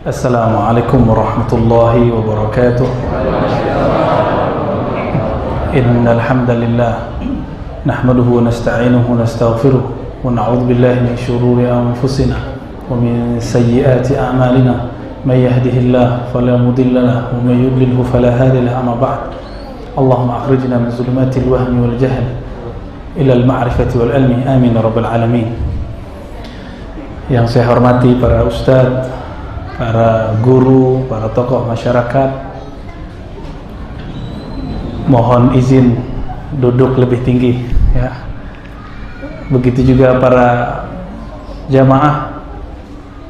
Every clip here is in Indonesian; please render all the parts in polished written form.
Assalamualaikum warahmatullahi wabarakatuh. Innal hamdalillah nahmaduhu wa nasta'inuhu wa nastaghfiruh wa na'udzu billahi min shururi anfusina wa min sayyiati a'malina. May yahdihillahu fala mudilla lahu wa may yudlilhu fala hadiya lahu. Amma ba'd. Allahumma akhrijna min zulumatil wahmi wal jahl ila al-ma'rifati wal ilmi. Amin ya rabbal alamin. Yang saya hormati para ustadz, para guru, para tokoh masyarakat, mohon izin duduk lebih tinggi ya. Begitu juga para jamaah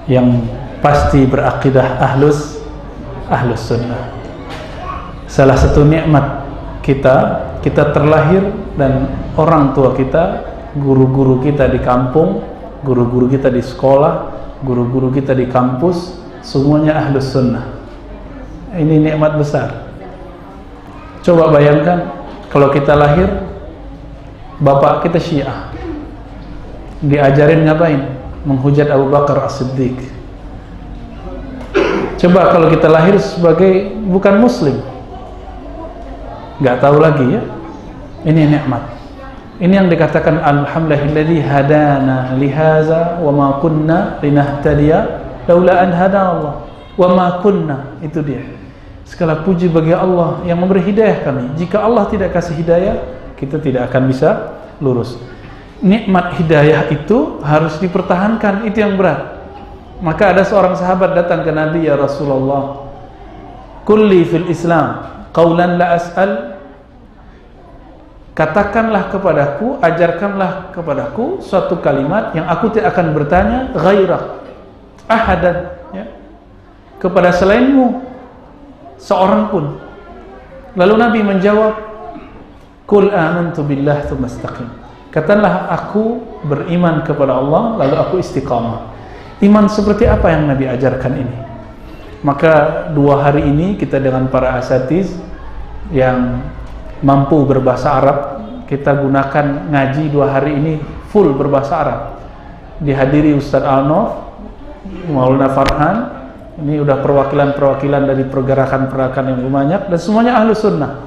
yang pasti berakidah ahlus sunnah. Salah satu nikmat kita terlahir dan orang tua kita, guru-guru kita di kampung, guru-guru kita di sekolah, guru-guru kita di kampus, semuanya ahlus sunnah. Ini nikmat besar. Coba bayangkan kalau kita lahir, bapak kita Syiah, diajarin ngapain? Menghujat Abu Bakar As-Siddiq. Coba kalau kita lahir sebagai bukan muslim, nggak tahu lagi ya. Ini nikmat. Ini yang dikatakan alhamdulillahilladzi hadana lihaza wa ma kunna linahtadiya laula an hadana Allah wa ma kunna. Itu dia. Segala puji bagi Allah yang memberi hidayah kami. Jika Allah tidak kasih hidayah, kita tidak akan bisa lurus. Nikmat hidayah itu harus dipertahankan, itu yang berat. Maka ada seorang sahabat datang ke Nabi, ya Rasulullah, kulli fil Islam qawlan la as'al. Katakanlah kepadaku, ajarkanlah kepadaku suatu kalimat yang aku tidak akan bertanya ghairak ahadan ya, kepada selainmu seorang pun. Lalu Nabi menjawab, qul amantu billah tsumma istaqim. Katakanlah aku beriman kepada Allah lalu aku istiqamah. Iman seperti apa yang Nabi ajarkan ini? Maka 2 hari ini kita dengan para asatiz yang mampu berbahasa Arab, kita gunakan ngaji 2 hari ini full berbahasa Arab. Dihadiri Ustaz Alnof, Maulana Farhan, ini udah perwakilan dari pergerakan-pergerakan yang banyak, dan semuanya ahlu sunnah.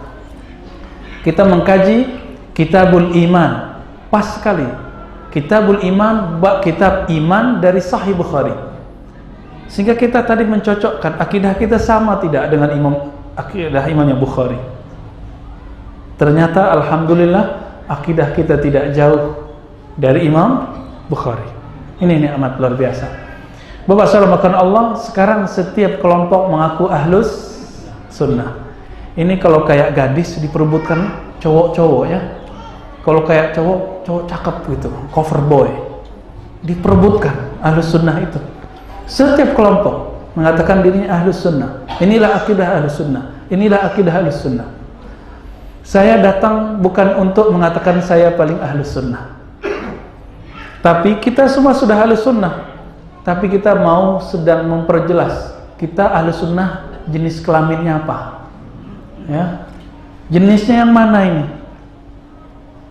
Kita mengkaji Kitabul Iman, pas sekali. Kitabul Iman, kitab iman dari Sahih Bukhari. Sehingga kita tadi mencocokkan akidah kita sama tidak dengan akidah Imam Bukhari. Ternyata alhamdulillah akidah kita tidak jauh dari Imam Bukhari. Ini nikmat luar biasa. Bapak saudara makan Allah, sekarang setiap kelompok mengaku ahlus sunnah. Ini kalau kayak gadis diperebutkan cowok-cowok ya. Kalau kayak cowok cakep gitu, cover boy, diperebutkan ahlus sunnah itu. Setiap kelompok mengatakan dirinya ahlus sunnah. Inilah akidah ahlus sunnah. Inilah akidah ahlus sunnah. Saya datang bukan untuk mengatakan saya paling ahlus sunnah, tapi kita semua sudah ahlus sunnah. Tapi kita mau sedang memperjelas kita ahlus sunnah jenis kelaminnya apa ya, jenisnya yang mana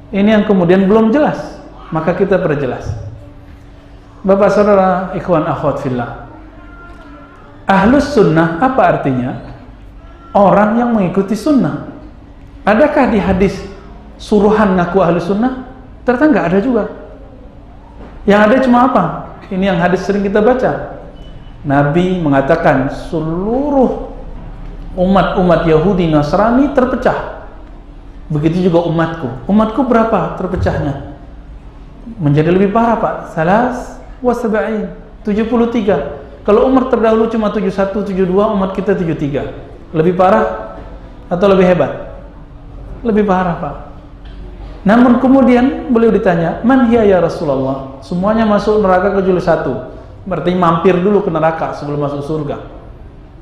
ini yang kemudian belum jelas, maka kita perjelas. Bapak saudara ikhwan akhwat fillah, ahlus sunnah apa artinya? Orang yang mengikuti sunnah. Adakah di hadis suruhan ngaku ahli sunnah? Ternyata nggak ada juga. Yang ada cuma apa? Ini yang hadis sering kita baca. Nabi mengatakan seluruh umat Yahudi Nasrani terpecah. Begitu juga umatku. Umatku berapa terpecahnya? Menjadi lebih parah Pak. 73. Kalau umat terdahulu cuma 71, 72, umat kita 73. Lebih parah atau lebih hebat? Lebih parah Pak. Namun kemudian beliau ditanya, man hiya ya Rasulullah? Semuanya masuk neraka kecuali satu. Berarti mampir dulu ke neraka sebelum masuk surga.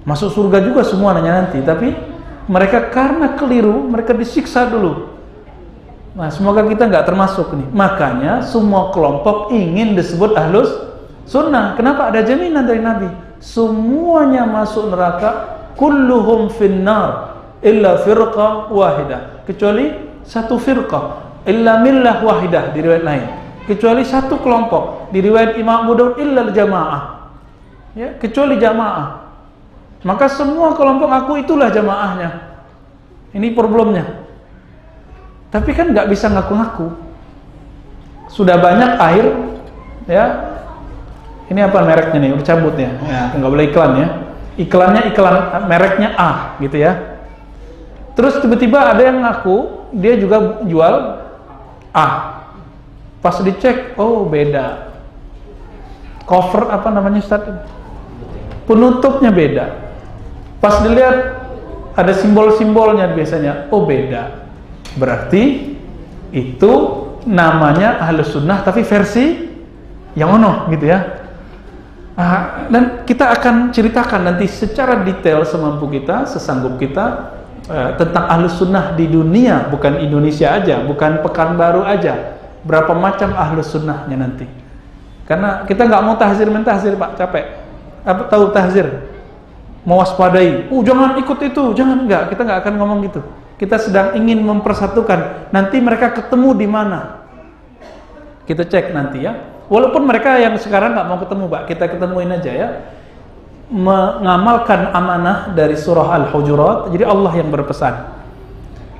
Masuk surga juga semua nanti, tapi mereka karena keliru, mereka disiksa dulu. Nah, semoga kita nggak termasuk nih. Makanya semua kelompok ingin disebut ahlus sunnah. Kenapa? Ada jaminan dari Nabi. Semuanya masuk neraka, kulluhum finnar illa firqah wahidah, kecuali satu firqah, illa millah wahidah di riwayat lain, kecuali satu kelompok di riwayat Imam Abu Daud, illa jamaah ya, kecuali jamaah. Maka semua kelompok aku itulah jamaahnya. Ini problemnya. Tapi kan nggak bisa ngaku-ngaku. Sudah banyak air, ya. Ini apa mereknya nih? Udah cabut ya. Nggak boleh iklan ya. Iklannya iklan mereknya A, gitu ya. Terus tiba-tiba ada yang ngaku dia juga jual A. Pas dicek, oh beda. Cover apa namanya Ustaz? Penutupnya beda. Pas dilihat ada simbol-simbolnya biasanya, oh beda. Berarti itu namanya Ahlus Sunnah tapi versi yang ono gitu ya. Dan kita akan ceritakan nanti secara detail semampu kita, sesanggup kita tentang Ahlus Sunnah di dunia, bukan Indonesia aja, bukan Pekanbaru aja. Berapa macam Ahlus Sunnahnya nanti. Karena kita nggak mau tahzir mentahzir Pak, capek. Apa tahu tahzir? Mewaspadai. Jangan ikut itu, jangan, enggak. Kita nggak akan ngomong gitu. Kita sedang ingin mempersatukan. Nanti mereka ketemu di mana? Kita cek nanti ya. Walaupun mereka yang sekarang nggak mau ketemu, Pak, kita ketemuin aja ya. Mengamalkan amanah dari surah Al-Hujurat. Jadi Allah yang berpesan.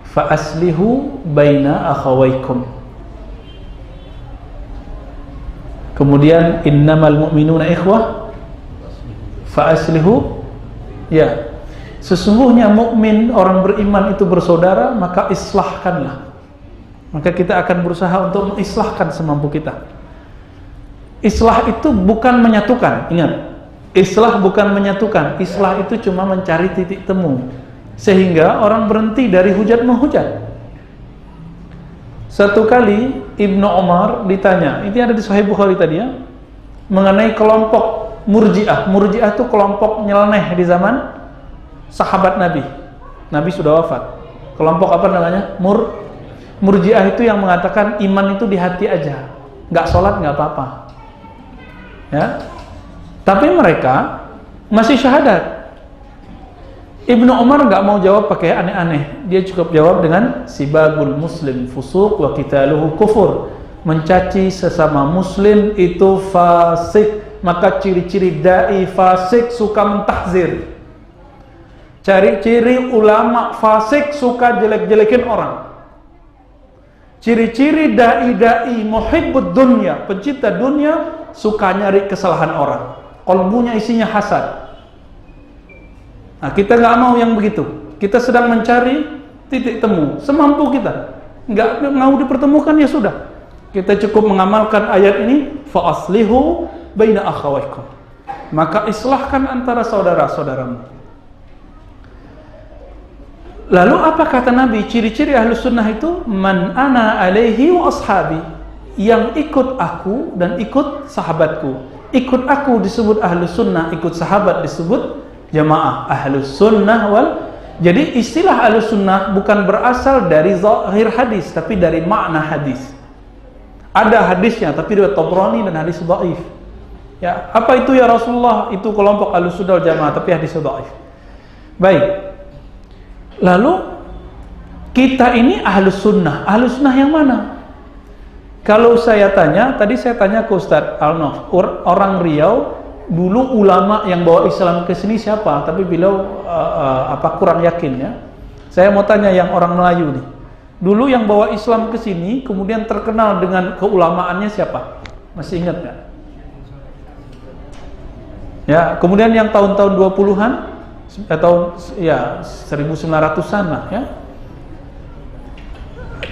Fa aslihu baina akhawaykum. Kemudian innamal mu'minuna ikhwah. Fa aslihu, ya, sesungguhnya mukmin, orang beriman itu bersaudara, maka islahkanlah. Maka kita akan berusaha untuk mengislahkan semampu kita. Islah itu bukan menyatukan, ingat. Islah bukan menyatukan. Islah itu cuma mencari titik temu sehingga orang berhenti dari hujat menghujat. Satu kali Ibnu Umar ditanya, ini ada di Sahih Bukhari tadi ya, mengenai kelompok Murji'ah. Murji'ah itu kelompok nyeleneh di zaman sahabat Nabi. Nabi sudah wafat. Kelompok apa namanya? Murji'ah itu yang mengatakan iman itu di hati aja. Nggak sholat nggak apa-apa. Ya. Tapi mereka masih syahadat. Ibnu Umar nggak mau jawab pakai aneh-aneh. Dia cukup jawab dengan sibabul muslim fusuq wa qitaluhu kufur. Mencaci sesama muslim itu fasik. Maka ciri-ciri dai fasik suka mentahzir. Ciri-ciri ulama fasik suka jelek-jelekin orang. Ciri-ciri dai-dai muhibbud dunya, pencinta dunia, suka nyari kesalahan orang. Qalbunya isinya hasad. Nah, kita nggak mau yang begitu. Kita sedang mencari titik temu semampu kita. Nggak mau dipertemukan ya sudah. Kita cukup mengamalkan ayat ini, fa aslihu baina akhawaykum. Maka islahkan antara saudara-saudaramu. Lalu apa kata Nabi? Ciri-ciri Ahlus Sunnah itu man ana alaihi wa ashabi. Yang ikut aku dan ikut sahabatku. Ikut aku disebut Ahlus Sunnah, ikut sahabat disebut jamaah. Ahlus Sunnah wal. Jadi istilah Ahlus Sunnah bukan berasal dari zahir hadis, tapi dari makna hadis. Ada hadisnya, tapi riwayat Tabrani dan hadis dhaif. Ya, apa itu ya Rasulullah? Itu kelompok Ahlus Sunnah wal Jamaah, tapi hadis dhaif. Baik. Lalu kita ini Ahlus Sunnah. Ahlus Sunnah yang mana? Kalau saya tanya, tadi saya tanya ke Ustadz Al-Nof, orang Riau, dulu ulama yang bawa Islam ke sini siapa? Tapi beliau kurang yakin ya. Saya mau tanya yang orang Melayu nih. Dulu yang bawa Islam ke sini, kemudian terkenal dengan keulamaannya siapa? Masih ingat nggak? Ya, kemudian yang tahun-tahun 20-an atau ya 1900-an lah ya.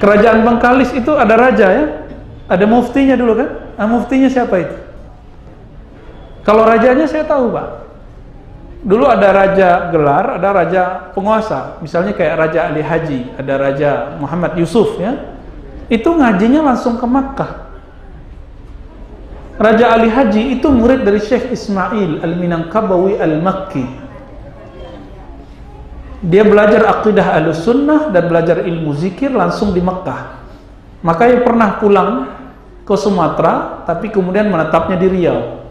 Kerajaan Bengkalis itu ada raja ya. Ada muftinya dulu kan? Muftinya siapa itu? Kalau rajanya saya tahu, Pak. Dulu ada raja gelar, ada raja penguasa. Misalnya kayak Raja Ali Haji, ada Raja Muhammad Yusuf ya. Itu ngajinya langsung ke Makkah. Raja Ali Haji itu murid dari Syekh Ismail Al-Minangkabawi Al-Makki. Dia belajar akidah Ahlus Sunnah dan belajar ilmu zikir langsung di Makkah. Makanya pernah pulang ke Sumatera, tapi kemudian menetapnya di Riau.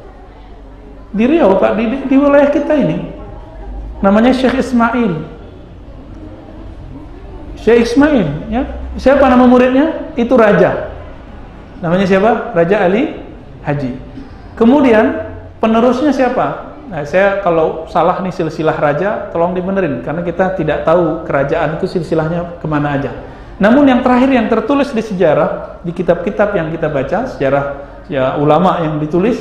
Di Riau, Pak, di wilayah kita ini. Namanya Syekh Ismail. Syekh Ismail, ya. Siapa nama muridnya? Itu raja. Namanya siapa? Raja Ali Haji. Kemudian penerusnya siapa? Nah, saya kalau salah nih silsilah raja, tolong dibenerin, karena kita tidak tahu kerajaan itu silsilahnya kemana aja. Namun yang terakhir yang tertulis di sejarah, di kitab-kitab yang kita baca, sejarah ya ulama yang ditulis,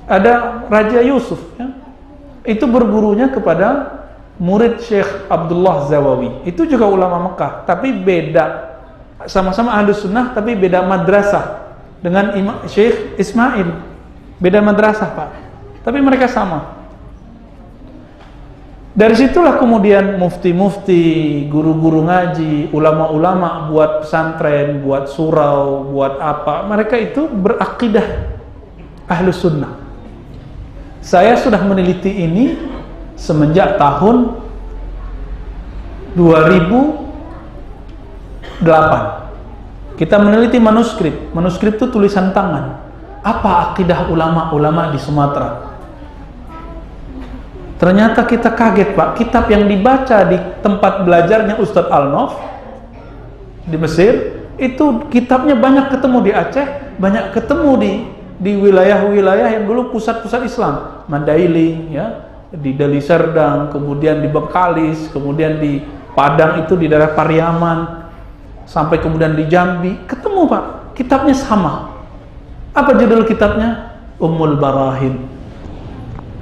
ada Raja Yusuf. Ya. Itu bergurunya kepada murid Syekh Abdullah Zawawi. Itu juga ulama Mekah, tapi beda. Sama-sama Ahlus Sunnah, tapi beda madrasah dengan Syekh Ismail. Beda madrasah, Pak. Tapi mereka sama. Dari situlah kemudian mufti-mufti, guru-guru ngaji, ulama-ulama buat pesantren, buat surau, buat apa. Mereka itu berakidah Ahlus Sunnah. Saya sudah meneliti ini semenjak tahun 2008. Kita meneliti manuskrip. Manuskrip itu tulisan tangan. Apa akidah ulama-ulama di Sumatera? Ternyata kita kaget, Pak. Kitab yang dibaca di tempat belajarnya Ustadz Al-Nof di Mesir, itu kitabnya banyak ketemu di Aceh, banyak ketemu di wilayah-wilayah yang dulu pusat-pusat Islam, Mandailing, ya, di Deli Serdang, kemudian di Bengkalis, kemudian di Padang itu di daerah Pariaman, sampai kemudian di Jambi, ketemu, Pak. Kitabnya sama. Apa judul kitabnya? Ummul Barahin.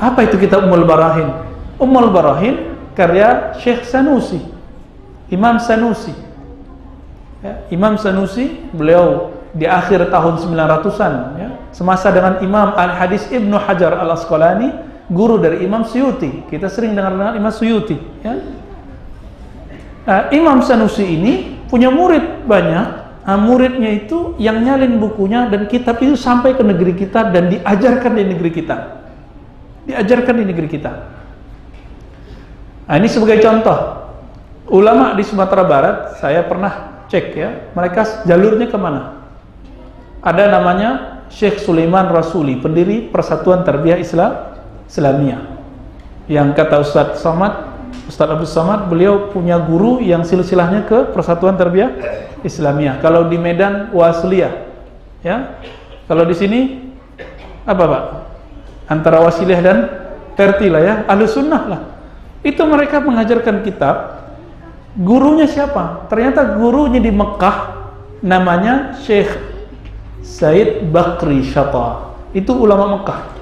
Apa itu kitab Ummul Barahin? Ummul Barahin karya Syekh Sanusi, Imam Sanusi. Ya, Imam Sanusi, beliau di akhir tahun 900-an, ya, semasa dengan Imam Al-Hadis Ibnu Hajar Al-Asqalani, guru dari Imam Suyuti. Kita sering dengar Imam Suyuti. Ya. Nah, Imam Sanusi ini punya murid banyak. Nah, muridnya itu yang nyalin bukunya dan kitab itu sampai ke negeri kita dan diajarkan di negeri kita. Diajarkan di negeri kita. Nah, ini sebagai contoh. Ulama di Sumatera Barat, saya pernah cek, ya, mereka jalurnya kemana? Ada namanya Syekh Sulaiman Rasuli, pendiri Persatuan Tarbiyah Islamiyah. Yang kata Ustadz Abdul Samad, beliau punya guru yang silsilahnya ke Persatuan Tarbiyah Islamiyah. Kalau di Medan Wasliyah, ya. Kalau di sini apa, Pak? Antara Wasiliyah dan Tertilah, ya, Ahlus Sunnah lah. Itu mereka mengajarkan kitab. Gurunya siapa? Ternyata gurunya di Mekah namanya Syekh Said Bakri Syata. Itu ulama Mekah.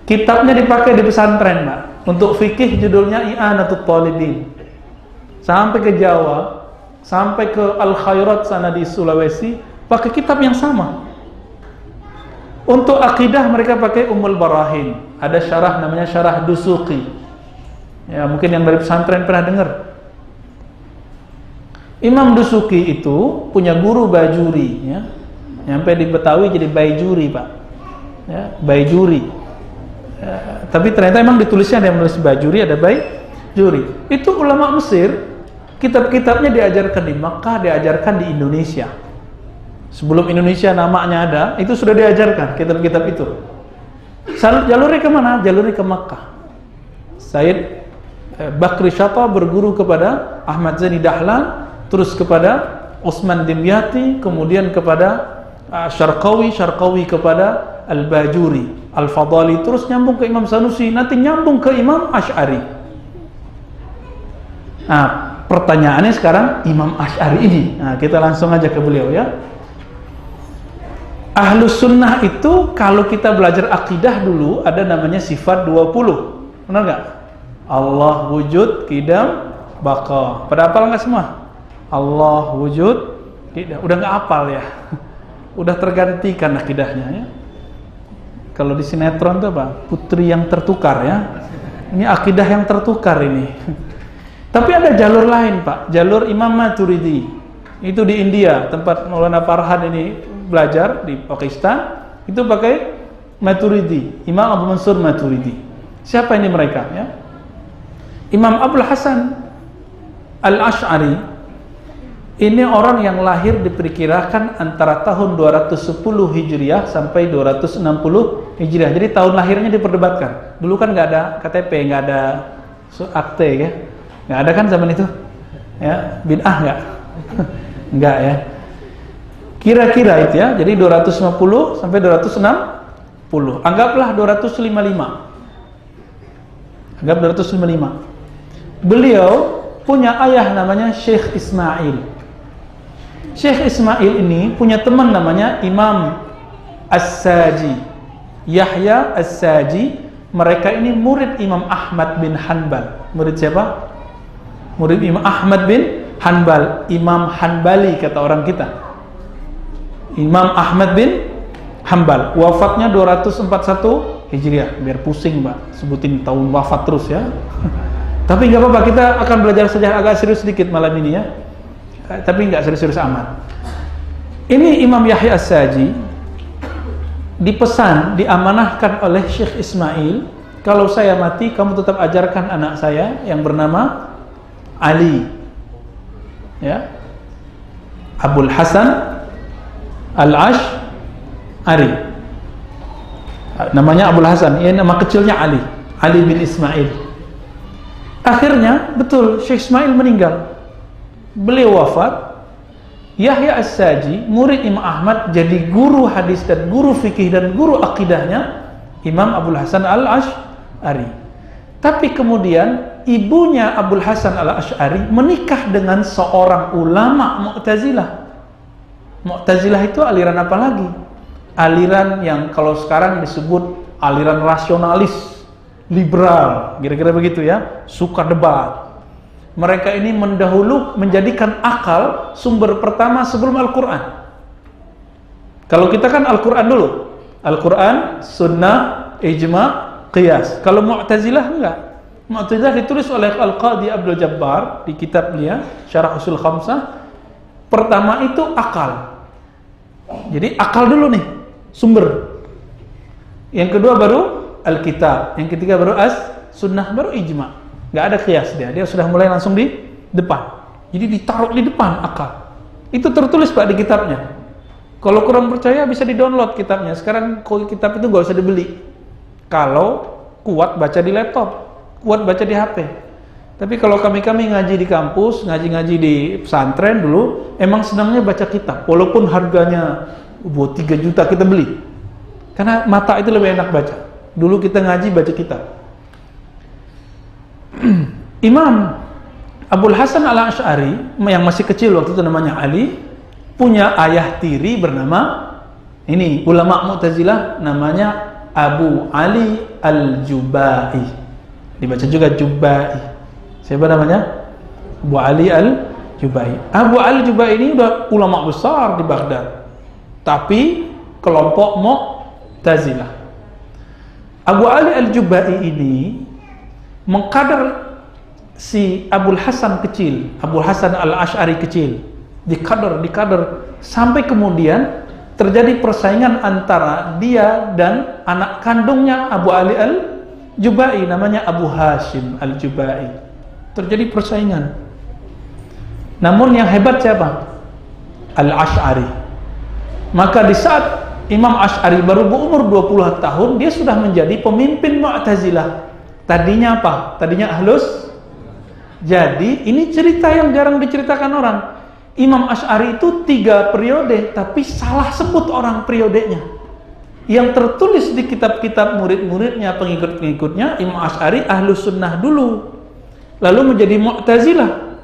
Kitabnya dipakai di pesantren, Pak. Untuk fikih judulnya I'anatul Talibin. Sampai ke Jawa, sampai ke Al-Khairat sana di Sulawesi, pakai kitab yang sama. Untuk akidah mereka pakai Ummul Barahin. Ada syarah namanya Syarah Dusuqi. Ya, mungkin yang dari pesantren pernah dengar. Imam Dusuqi itu punya guru Bajuri, ya. Sampai di Betawi jadi Baijuri, Pak. Ya, Baijuri. Ya, tapi ternyata emang ditulisnya ada yang menulis Bajuri, ada Baijuri. Itu ulama Mesir, kitab-kitabnya diajarkan di Makkah, diajarkan di Indonesia. Sebelum Indonesia namanya ada, itu sudah diajarkan kitab-kitab itu. Jalurnya kemana? Jalurnya ke Makkah. Said Bakri Syata berguru kepada Ahmad Zaini Dahlan, terus kepada Utsman Dimyati, kemudian kepada Syarqawi kepada Al-Bajuri, Al-Fadali, terus nyambung ke Imam Sanusi, nanti nyambung ke Imam Asy'ari. Nah, pertanyaannya sekarang Imam Asy'ari ini. Nah, kita langsung aja ke beliau, ya. Ahlus Sunnah itu kalau kita belajar akidah dulu ada namanya sifat 20. Benar nggak? Allah wujud, qidam, baqa. Pada hafal nggak semua? Allah wujud, qidam. Udah nggak hafal, ya? Udah tergantikan akidahnya, ya. Kalau di sinetron itu apa? Putri yang tertukar, ya. Ini akidah yang tertukar ini. Tapi ada jalur lain, Pak. Jalur Imam Maturidi. Itu di India, tempat Maulana Farhan ini belajar di Pakistan, itu pakai Maturidi, Imam Abu Mansur Maturidi. Siapa ini mereka, ya? Imam Abul Hasan Al-Asy'ari ini orang yang lahir diperkirakan antara tahun 210 Hijriah sampai 260 Hijriah. Jadi tahun lahirnya diperdebatkan. Dulu kan nggak ada KTP, nggak ada akte, ya, nggak ada kan zaman itu, ya, bid'ah nggak, nggak, ya. Kira-kira itu, ya. Jadi 250 sampai 260. Anggaplah 255. Anggap 255. Beliau punya ayah namanya Syekh Ismail. Syekh Ismail ini punya teman namanya Imam As-Saji, Yahya As-Saji. Mereka ini murid Imam Ahmad bin Hanbal. Murid siapa? Murid Imam Ahmad bin Hanbal, Imam Hanbali kata orang kita. Imam Ahmad bin Hanbal, wafatnya 241 Hijriah. Biar pusing Mbak, sebutin tahun wafat terus ya. Tapi nggak apa-apa, kita akan belajar sejarah agak serius sedikit malam ini ya. Tapi nggak serius-serius amat. Ini Imam Yahya As-Saji dipesan, diamanahkan oleh Syekh Ismail, kalau saya mati kamu tetap ajarkan anak saya yang bernama Ali, ya, Abul Hasan Al-Ash'ari. Namanya Abul Hasan, ya, nama kecilnya Ali bin Ismail. Akhirnya betul Syekh Ismail meninggal, beliau wafat. Yahya As-Saji, murid Imam Ahmad, jadi guru hadis dan guru fikih dan guru akidahnya Imam Abul Hasan Al-Ash'ari. Tapi kemudian ibunya Abul Hasan Al-Ash'ari menikah dengan seorang ulama Mu'tazilah. Mu'tazilah itu aliran apa lagi? Aliran yang kalau sekarang disebut aliran rasionalis, liberal, kira-kira begitu ya, suka debat. Mereka ini menjadikan akal sumber pertama sebelum Al-Quran. Kalau kita kan Al-Quran dulu, Al-Quran, Sunnah, Ijma, Qiyas. Kalau Mu'tazilah enggak. Mu'tazilah ditulis oleh Al-Qadhi Abdul Jabbar di kitabnya Syarah Usul Khamsah. Pertama itu akal. Jadi akal dulu nih, sumber. Yang kedua baru Al-Kitab, yang ketiga baru Sunnah, baru Ijma. Nggak ada kias dia sudah mulai langsung di depan. Jadi ditaruh di depan akal. Itu tertulis Pak di kitabnya. Kalau kurang percaya bisa di-download kitabnya. Sekarang kitab itu nggak usah dibeli. Kalau kuat baca di laptop, kuat baca di HP. Tapi kalau kami ngaji di kampus, ngaji di pesantren dulu, emang senangnya baca kitab. Walaupun harganya 3 juta kita beli. Karena mata itu lebih enak baca. Dulu kita ngaji baca kitab. Imam Abul Hasan Al-Ash'ari yang masih kecil waktu itu namanya Ali, punya ayah tiri bernama, ini ulama Mu'tazilah, namanya Abu Ali Al-Jubai. Dibaca juga Jubai. Siapa namanya? Abu Ali Al-Jubai. Abu Ali Al-Jubai ini udah ulama besar di Baghdad, tapi kelompok Mu'tazilah. Abu Ali Al-Jubai ini mengkader si Abul Hasan kecil, Abul Hasan Al-Ash'ari kecil, dikader sampai kemudian terjadi persaingan antara dia dan anak kandungnya Abu Ali Al-Jubai, namanya Abu Hashim Al-Jubai. Terjadi persaingan. Namun yang hebat siapa? Al-Ash'ari. Maka di saat Imam Ash'ari baru berumur 20 tahun, dia sudah menjadi pemimpin Mu'tazilah. Tadinya apa? Tadinya Ahlus. Jadi ini cerita yang jarang diceritakan orang. Imam Ash'ari itu 3 periode, tapi salah sebut orang periodenya. Yang tertulis di kitab-kitab murid-muridnya, pengikut-pengikutnya, Imam Ash'ari Ahlus Sunnah dulu, lalu menjadi Mu'tazilah.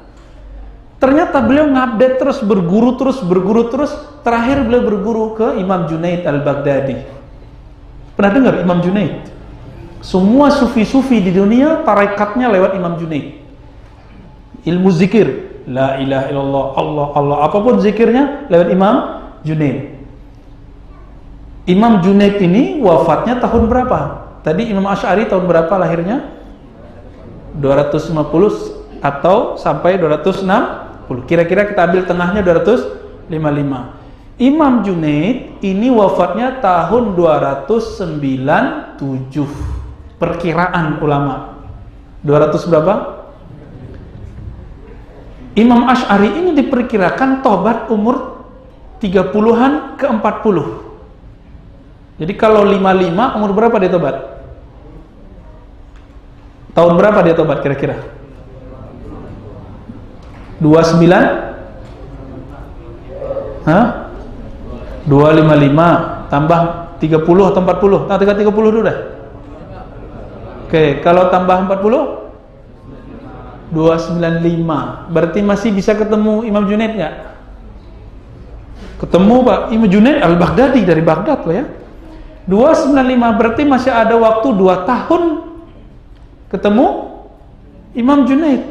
Ternyata beliau ngupdate terus, berguru terus. Terakhir beliau berguru ke Imam Junaid Al-Baghdadi. Pernah dengar Imam Junaid? Semua sufi-sufi di dunia tarekatnya lewat Imam Junaid. Ilmu zikir, la ilaha illallah, Allah, apapun zikirnya lewat Imam Junaid. Imam Junaid ini wafatnya tahun berapa? Tadi Imam Ash'ari tahun berapa lahirnya? 250 atau sampai 260. Kira-kira kita ambil tengahnya 255. Imam Junaid ini wafatnya tahun 297. Perkiraan ulama 200 berapa? Imam Ash'ari ini diperkirakan tobat umur 30-an ke 40. Jadi kalau 55 umur berapa dia tobat? Tahun berapa dia tobat kira-kira? 29? Hah? 255 tambah 30 atau 40? Nah, 30 dulu dah. Oke, kalau tambah 40? 295. Berarti masih bisa ketemu Imam Junaid nggak? Ketemu Pak, Imam Junaid Al-Baghdadi dari Baghdad Pak ya. 295 berarti masih ada waktu 2 tahun ketemu Imam Junaid.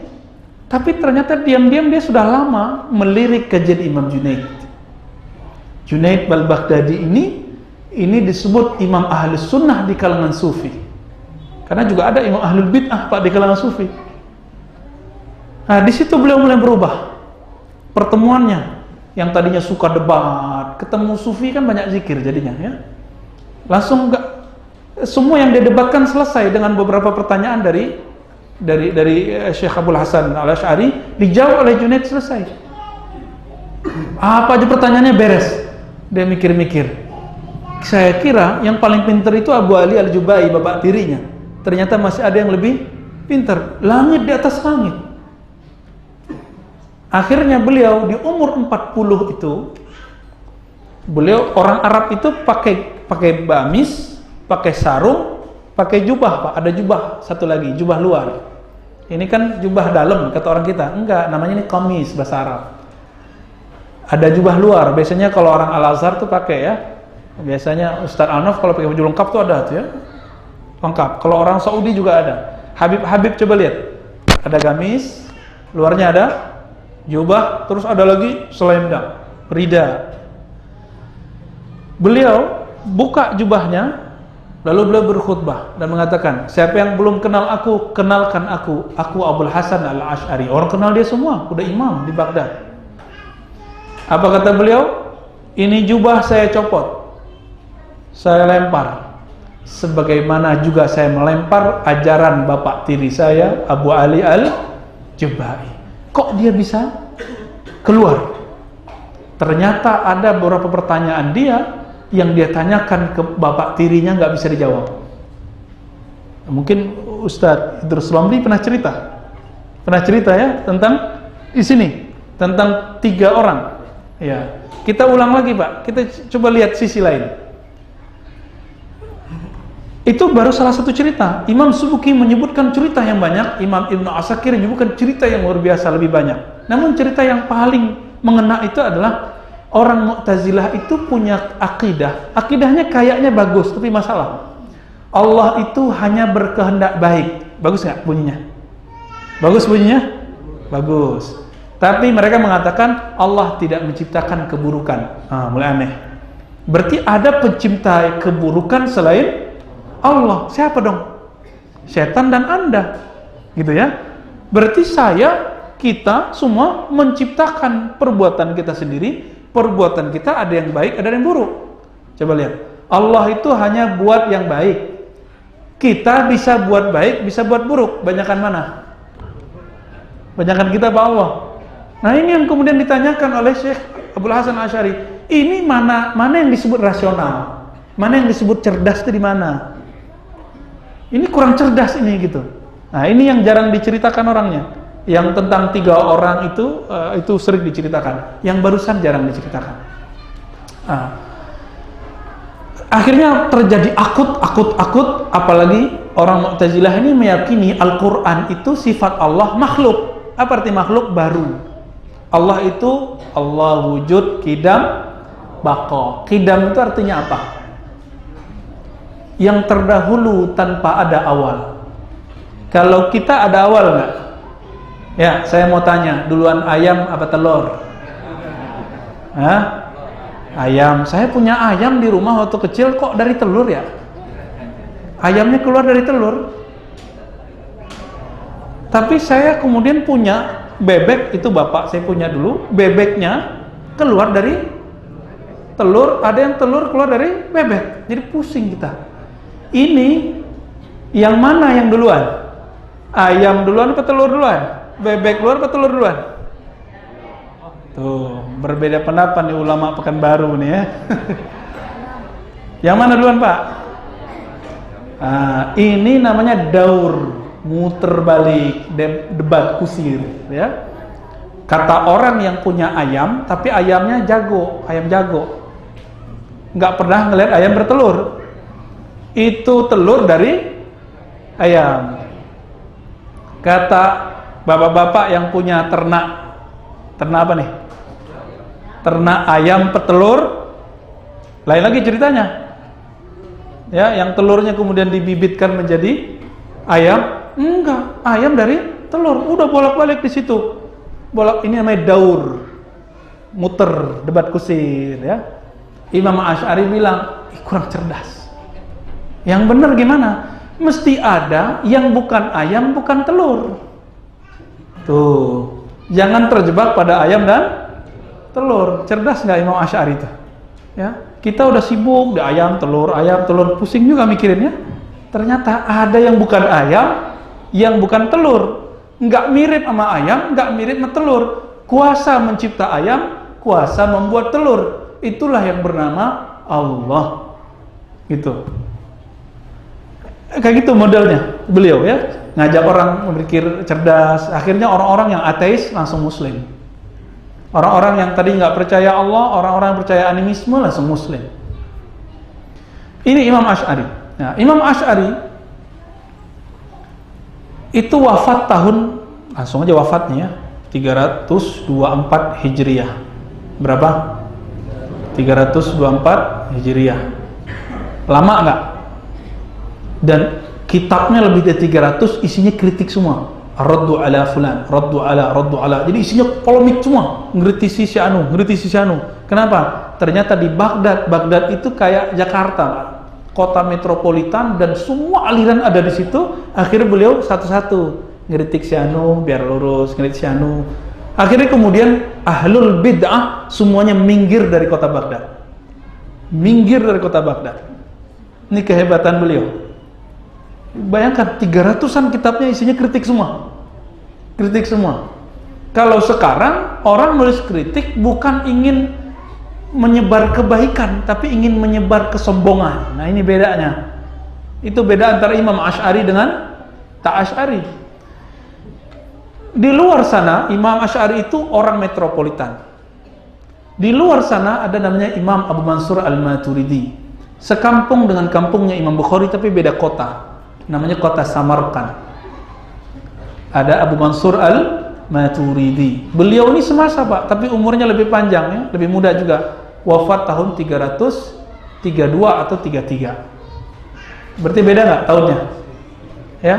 Tapi ternyata diam-diam dia sudah lama melirik kajian Imam Junaid. Junaid Al-Baghdadi ini disebut Imam Ahlus Sunnah di kalangan Sufi. Karena juga ada Imam Ahlul Bid'ah Pak di kalangan Sufi. Nah, di situ beliau mulai berubah pertemuannya. Yang tadinya suka debat, ketemu Sufi kan banyak zikir jadinya ya. Langsung semua yang didebatkan selesai dengan beberapa pertanyaan dari Syekh Abdul Hasan Al-Asy'ari dijawab oleh Junaid, selesai. Apa aja pertanyaannya beres. Dia mikir-mikir. Saya kira yang paling pintar itu Abu Ali Al-Jubai, bapak tirinya. Ternyata masih ada yang lebih pintar. Langit di atas langit. Akhirnya beliau di umur 40 itu, beliau orang Arab itu pakai bamis, pakai sarung, pakai jubah Pak. Ada jubah satu lagi, jubah luar. Ini kan jubah dalam kata orang kita. Enggak, namanya ini qamis bahasa Arab. Ada jubah luar. Biasanya kalau orang Al-Azhar tuh pakai ya. Biasanya Ustaz Anaf kalau pakai baju lengkap tuh ada tuh ya. Lengkap. Kalau orang Saudi juga ada. Habib coba lihat. Ada gamis, luarnya ada jubah, terus ada lagi selendang, rida. Beliau buka jubahnya, lalu beliau berkhutbah dan mengatakan, siapa yang belum kenal aku, kenalkan aku Abdul Hasan Al-Asy'ari. Orang kenal dia semua, udah imam di Baghdad. Apa kata beliau? Ini jubah saya copot, saya lempar, sebagaimana juga saya melempar ajaran bapak tiri saya Abu Ali Al-Jubai. Kok dia bisa keluar? Ternyata ada beberapa pertanyaan dia yang dia tanyakan ke bapak tirinya nggak bisa dijawab. Mungkin Ustadz Idrus Romli pernah cerita ya tentang di sini tentang 3 orang. Ya, kita ulang lagi Pak. Kita coba lihat sisi lain. Itu baru salah satu cerita. Imam Subuki menyebutkan cerita yang banyak, Imam Ibnu Asakir menyebutkan cerita yang luar biasa lebih banyak. Namun cerita yang paling mengena itu adalah orang Mu'tazilah itu punya akidah. Akidahnya kayaknya bagus, tapi masalah. Allah itu hanya berkehendak baik. Bagus nggak bunyinya? Bagus bunyinya? Bagus. Tapi mereka mengatakan Allah tidak menciptakan keburukan. Mulai aneh. Berarti ada pencipta keburukan selain Allah. Siapa dong? Setan dan Anda. Gitu ya. Berarti kita semua menciptakan perbuatan kita sendiri. Perbuatan kita ada yang baik, ada yang buruk. Coba lihat. Allah itu hanya buat yang baik. Kita bisa buat baik, bisa buat buruk. Banyakan mana? Banyakan kita apa Allah? Nah, ini yang kemudian ditanyakan oleh Syekh Abdul Hasan Al-Asy'ari. Ini mana yang disebut rasional? Mana yang disebut cerdas itu di mana? Ini kurang cerdas ini gitu. Nah, ini yang jarang diceritakan orangnya. Yang tentang 3 orang itu sering diceritakan. Yang barusan jarang diceritakan. Nah, akhirnya terjadi akut, apalagi orang Mu'tazilah ini meyakini Al-Quran itu sifat Allah makhluk. Apa arti makhluk? Baru. Allah itu Allah wujud, qidam, baqa. Qidam itu artinya apa? Yang terdahulu tanpa ada awal. Kalau kita ada awal nggak? Ya, saya mau tanya, duluan ayam apa telur? Hah? Ayam. Saya punya ayam di rumah waktu kecil, kok dari telur ya? Ayamnya keluar dari telur. Tapi saya kemudian punya bebek, itu bapak saya punya dulu, bebeknya keluar dari telur, ada yang telur keluar dari bebek. Jadi pusing kita. Ini yang mana yang duluan? Ayam duluan apa telur duluan? Bebek duluan apa telur duluan? Tuh, berbeda pendapat nih ulama Pekanbaru nih ya. Yang mana duluan, Pak? Ini namanya daur, muter balik, debat kusir ya. Kata orang yang punya ayam, tapi ayamnya ayam jago. Nggak pernah ngelihat ayam bertelur. Itu telur dari ayam. Kata bapak-bapak yang punya ternak apa nih? Ternak ayam petelur, lain lagi ceritanya. Ya, yang telurnya kemudian dibibitkan menjadi ayam, enggak, ayam dari telur, udah bolak-balik di situ. Ini namanya daur, muter, debat kusir, ya. Imam Asy'ari bilang, kurang cerdas. Yang benar gimana? Mesti ada yang bukan ayam, bukan telur. Tuh, jangan terjebak pada ayam dan telur. Cerdas nggak Imam Asy'ari itu? Ya, kita udah sibuk di ayam, telur, pusing juga mikirinnya. Ternyata ada yang bukan ayam, yang bukan telur. Nggak mirip sama ayam, nggak mirip sama telur. Kuasa mencipta ayam, kuasa membuat telur. Itulah yang bernama Allah. Gitu. Kayak gitu modelnya beliau, ya, ngajak orang berpikir cerdas. Akhirnya orang-orang yang ateis langsung muslim, orang-orang yang tadi nggak percaya Allah, orang-orang yang percaya animisme langsung muslim. Ini Imam Asy'ari. Nah, Imam Asy'ari itu wafat tahun, langsung aja wafatnya ya, 324 Hijriah. Berapa? 324 Hijriah. Lama nggak? Dan kitabnya lebih dari 300, isinya kritik semua. Raddu ala fulan, raddu ala. Jadi isinya polemik semua, ngkritisi si anu. Kenapa? Ternyata di Baghdad itu kayak Jakarta, kota metropolitan, dan semua aliran ada di situ. Akhirnya beliau satu-satu ngkritik si anu biar lurus, ngkritik si anu. Akhirnya kemudian ahlul bid'ah semuanya minggir dari kota Baghdad. Ini kehebatan beliau. Bayangkan 300-an kitabnya isinya kritik semua. Kalau sekarang orang nulis kritik bukan ingin menyebar kebaikan, tapi ingin menyebar kesombongan. Nah, ini bedanya. Itu beda antara Imam Asy'ari dengan tak Asy'ari. Di luar sana Imam Asy'ari itu orang metropolitan. Di luar sana ada namanya Imam Abu Mansur Al-Maturidi. Sekampung dengan kampungnya Imam Bukhari tapi beda kota. Namanya kota Samarkand. Ada Abu Mansur Al-Maturidi. Beliau ini semasa, Pak, tapi umurnya lebih panjang, ya, lebih muda juga. Wafat tahun 332 atau 33. Berarti beda nggak tahunnya? Ya.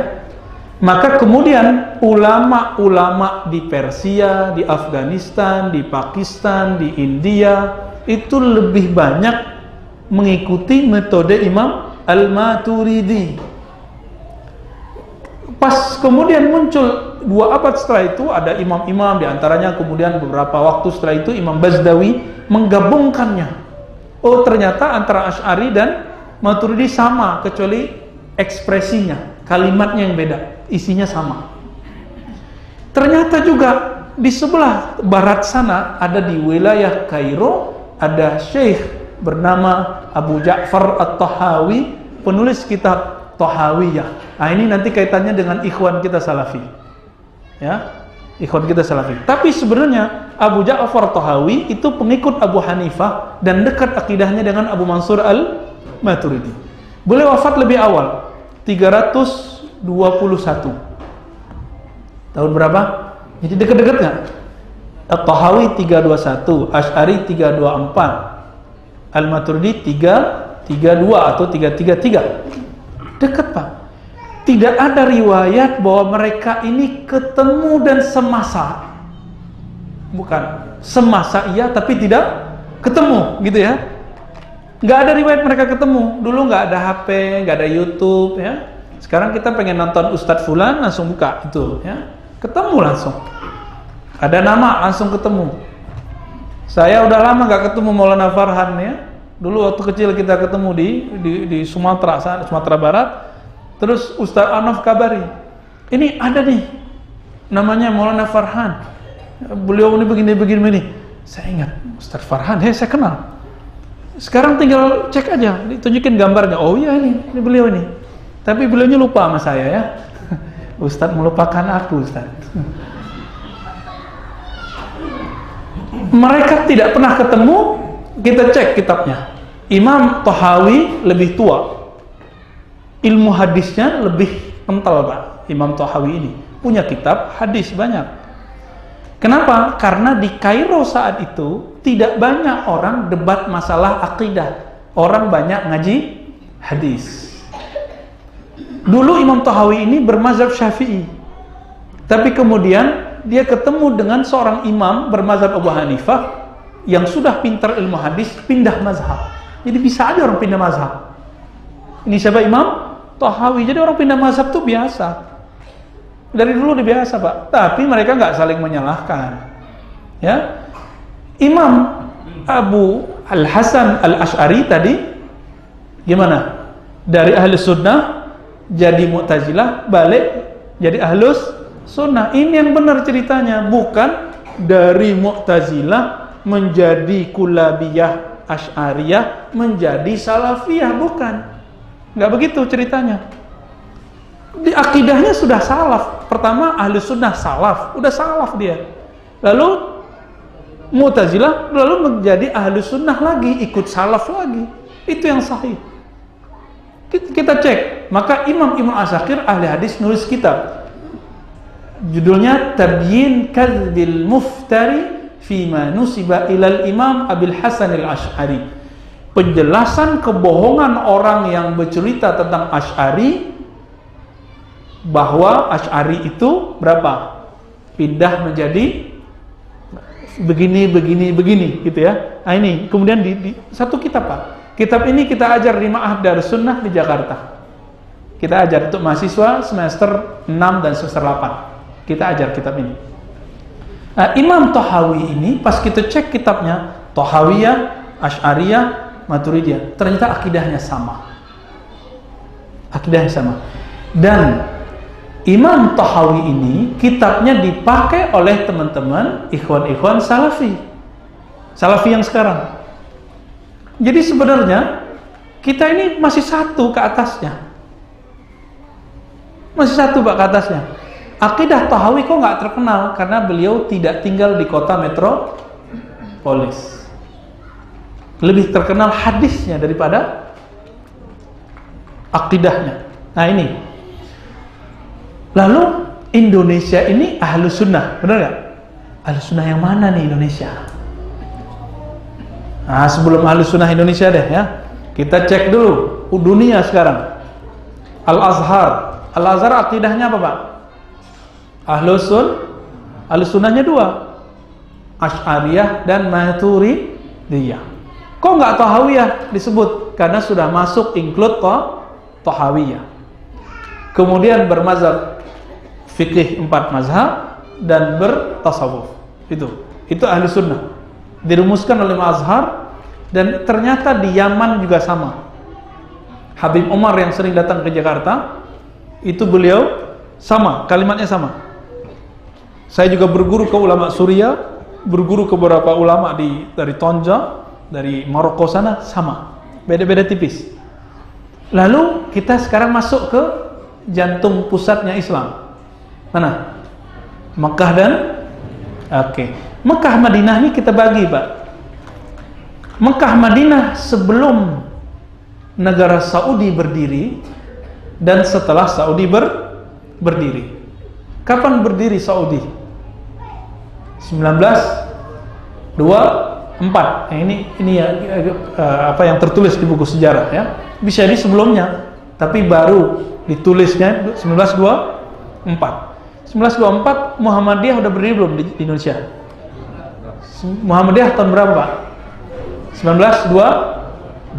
Maka kemudian ulama-ulama di Persia, di Afghanistan, di Pakistan, di India itu lebih banyak mengikuti metode Imam Al-Maturidi. Pas kemudian muncul 2 abad setelah itu ada imam-imam, diantaranya kemudian beberapa waktu setelah itu Imam Bazdawi menggabungkannya. Oh, ternyata antara Asy'ari dan Maturidi sama, kecuali ekspresinya, kalimatnya yang beda, isinya sama. Ternyata juga di sebelah barat sana ada di wilayah Kairo ada syekh bernama Abu Ja'far At-Tahawi, penulis kitab Tahawiyah. Nah, ini nanti kaitannya dengan ikhwan kita Salafi. Ya, ikhwan kita Salafi. Tapi sebenarnya Abu Ja'far Tahawi itu pengikut Abu Hanifah dan dekat akidahnya dengan Abu Mansur Al-Maturidi. Beliau wafat lebih awal, 321. Tahun berapa? Jadi dekat-dekat nggak? At-Tahawi 321, Asy'ari 324, Al-Maturidi 332 atau 333. Dekat, Pak. Tidak ada riwayat bahwa mereka ini ketemu dan semasa. Bukan semasa iya, tapi tidak ketemu, gitu ya. Nggak ada riwayat mereka ketemu. Dulu nggak ada HP, nggak ada YouTube, ya. Sekarang kita pengen nonton Ustadz Fulan, langsung buka itu, ya. Ketemu langsung. Ada nama, langsung ketemu. Saya udah lama nggak ketemu Maulana Farhan, ya. Dulu waktu kecil kita ketemu di Sumatera Barat. Terus Ustaz Anaf kabari, ini ada nih namanya Maulana Farhan, beliau ini begini. Saya ingat Ustaz Farhan, saya kenal. Sekarang tinggal cek aja, ditunjukin gambarnya. Oh iya, ini beliau ini. Tapi beliaunya lupa sama saya, ya. Ustaz melupakan aku, Ustaz. Mereka tidak pernah ketemu. Kita cek kitabnya. Imam Tahawi lebih tua, ilmu hadisnya lebih kental Pak. Imam Tahawi ini punya kitab hadis banyak. Kenapa? Karena di Kairo saat itu tidak banyak orang debat masalah akidah. Orang banyak ngaji hadis. Dulu Imam Tahawi ini bermazhab Syafi'i. Tapi kemudian dia ketemu dengan seorang imam bermazhab Abu Hanifah yang sudah pintar ilmu hadis, pindah mazhab. Jadi bisa aja orang pindah mazhab. Ini siapa? Imam Tahawi. Jadi orang pindah mazhab itu biasa. Dari dulu udah biasa Pak. Tapi mereka nggak saling menyalahkan. Ya, Imam Abu Al-Hasan Al-Ash'ari tadi gimana? Dari ahli sunnah jadi Mu'tazilah, balik jadi ahlus sunnah. Ini yang benar ceritanya. Bukan dari Mu'tazilah menjadi Kulabiyah, Asy'ariyah, menjadi Salafiyah. Bukan. Nggak begitu ceritanya. Di akidahnya sudah salaf. Pertama ahli sunnah salaf, udah salaf dia. Lalu Mu'tazilah, lalu menjadi ahli sunnah lagi, ikut salaf lagi. Itu yang sahih. Kita cek. Maka Imam Ibnu Asakir ahli hadis nulis kitab. Judulnya Tabyin Kadzbil Muftari Fima Nusiba Ilal Imam Abil Hasan Al-Ash'ari. Penjelasan kebohongan orang yang bercerita tentang Ash'ari, bahwa Ash'ari itu berapa? Pindah menjadi begini gitu ya. Nah ini kemudian di satu kitab Pak. Kitab ini kita ajar di Ma'had Darus Sunnah di Jakarta. Kita ajar untuk mahasiswa semester 6 dan semester 8. Kita ajar kitab ini. Nah, Imam Tahawi ini pas kita cek kitabnya, Tahawiyah, Asy'ariyah, Maturidiyah, ternyata akidahnya sama. Akidahnya sama. Dan Imam Tahawi ini kitabnya dipakai oleh teman-teman ikhwan-ikhwan Salafi yang sekarang. Jadi sebenarnya kita ini masih satu ke atasnya. Masih satu Pak ke atasnya. Akidah Tahawi kok nggak terkenal karena beliau tidak tinggal di kota metropolis. Lebih terkenal hadisnya daripada akidahnya. Nah ini. Lalu Indonesia ini ahlu sunnah, benar nggak? Ahlu sunnah yang mana nih Indonesia? Nah sebelum ahlu sunnah Indonesia deh ya, kita cek dulu dunia sekarang. Al-Azhar akidahnya apa Pak? Ahlu sunnahnya dua, Asy'ariyah dan Maturidiyah. Kok nggak Tahawiyah disebut? Karena sudah masuk include Tahawiyah. Kemudian bermazhab fikih 4 mazhab dan bertasawuf. Itu ahli sunnah. Dirumuskan oleh Azhar dan ternyata di Yaman juga sama. Habib Umar yang sering datang ke Jakarta, itu beliau sama, kalimatnya sama. Saya juga berguru ke ulama Suriah, berguru ke beberapa ulama dari Tonja, dari Maroko sana, sama. Beda-beda tipis. Lalu kita sekarang masuk ke jantung pusatnya Islam. Mana? Mekah dan Mekah Madinah ini kita bagi Pak. Mekah Madinah sebelum negara Saudi berdiri dan setelah Saudi berdiri. Kapan berdiri Saudi? 1924. Ini ya apa yang tertulis di buku sejarah ya. Bisa di sebelumnya, tapi baru ditulisnya 1924. 1924 Muhammadiyah udah berdiri belum di Indonesia? Muhammadiyah tahun berapa Pak? 1912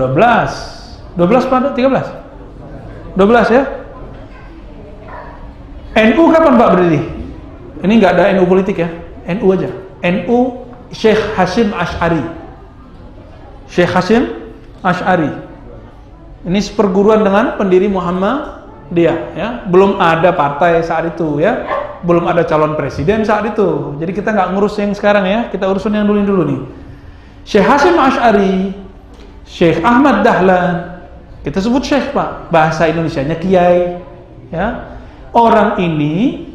pada 13? 12 ya? NU kapan Pak berdiri? Ini nggak ada NU politik ya, NU aja. NU Syekh Hasyim Asy'ari. Syekh Hasyim Asy'ari. Ini seperguruan dengan pendiri Muhammadiyah ya. Belum ada partai saat itu ya. Belum ada calon presiden saat itu. Jadi kita nggak ngurus yang sekarang ya, kita urusin yang dulu nih. Syekh Hasyim Asy'ari, Syekh Ahmad Dahlan, kita sebut Syekh Pak, bahasa Indonesianya Kiai ya. Orang ini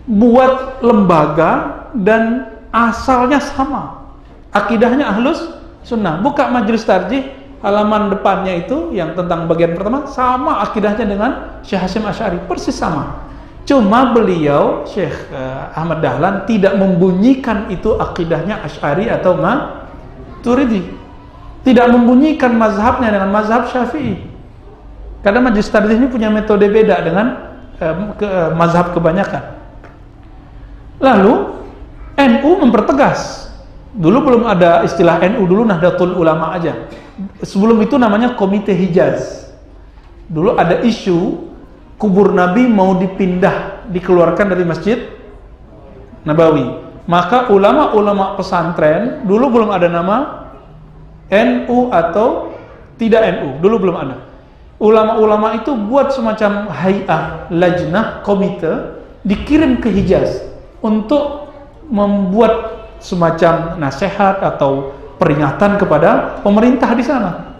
buat lembaga dan asalnya sama, akidahnya ahlus sunnah. Buka majelis tarjih, halaman depannya itu yang tentang bagian pertama sama akidahnya dengan Syekh Hasyim Asy'ari, persis sama. Cuma beliau Syekh Ahmad Dahlan tidak membunyikan itu akidahnya Asy'ari atau Maturidi. Tidak membunyikan mazhabnya dengan mazhab Syafi'i. Karena Majelis Tardih ini punya metode beda dengan mazhab kebanyakan. Lalu NU mempertegas. Dulu belum ada istilah NU, dulu Nahdlatul Ulama aja. Sebelum itu namanya Komite Hijaz. Dulu ada isu kubur Nabi mau dipindah, dikeluarkan dari Masjid Nabawi. Maka ulama-ulama pesantren, dulu belum ada nama NU atau tidak NU, dulu belum ada. Ulama-ulama itu buat semacam hay'ah, lajnah, komite, dikirim ke Hijaz untuk membuat semacam nasihat atau peringatan kepada pemerintah di sana.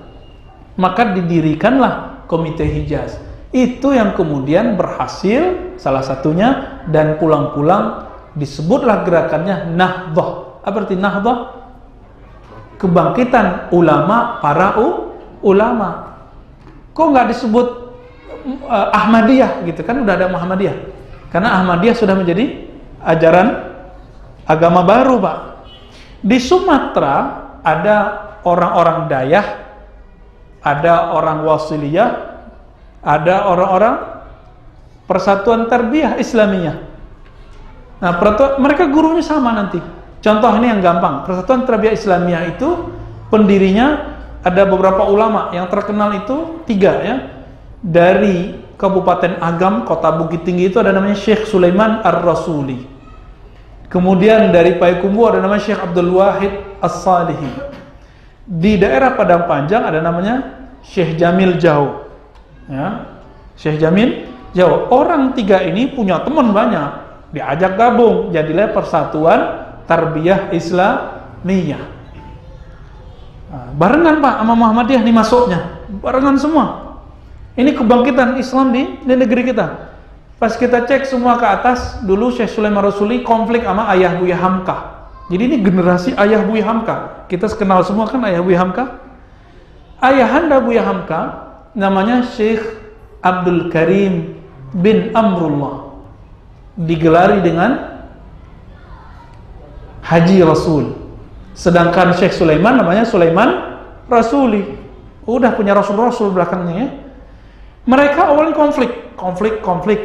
Maka didirikanlah Komite Hijaz. Itu yang kemudian berhasil, salah satunya, dan pulang-pulang disebutlah gerakannya Nahdhah. Apa arti Nahdhah? Kebangkitan ulama, para ulama. Kok nggak disebut Ahmadiyah gitu kan? Udah ada Muhammadiyah. Karena Ahmadiyah sudah menjadi ajaran agama baru, Pak. Di Sumatera ada orang-orang Dayah, ada orang Wasiliyah, ada orang-orang Persatuan Tarbiyah Islamiyah. Nah, mereka gurunya sama nanti. Contoh ini yang gampang. Persatuan Tarbiyah Islamiyah itu pendirinya ada beberapa ulama yang terkenal itu 3 ya. Dari Kabupaten Agam, Kota Bukit Tinggi itu ada namanya Syekh Sulaiman Ar-Rasuli. Kemudian dari Payakumbuh ada namanya Syekh Abdul Wahid As-Salihi. Di daerah Padang Panjang ada namanya Syekh Jamil Jau. Ya, Syekh Jamil Jau. Orang 3 ini punya teman banyak, diajak gabung, jadilah Persatuan Tarbiyah Islamiyah. Nah, barengan Pak sama Muhammadiyah nih masuknya, barengan semua. Ini kebangkitan Islam di negeri kita. Pas kita cek semua ke atas, dulu Syekh Sulaiman Rasuli konflik sama Ayah Buya Hamka. Jadi ini generasi Ayah Buya Hamka. Kita kenal semua kan Ayah Buya Hamka. Ayahanda Buya Hamka namanya Syekh Abdul Karim bin Amrullah. Digelari dengan Haji Rasul. Sedangkan Syekh Sulaiman namanya Sulaiman Rasuli. Udah punya Rasul-Rasul belakangnya ya. Mereka awalnya konflik.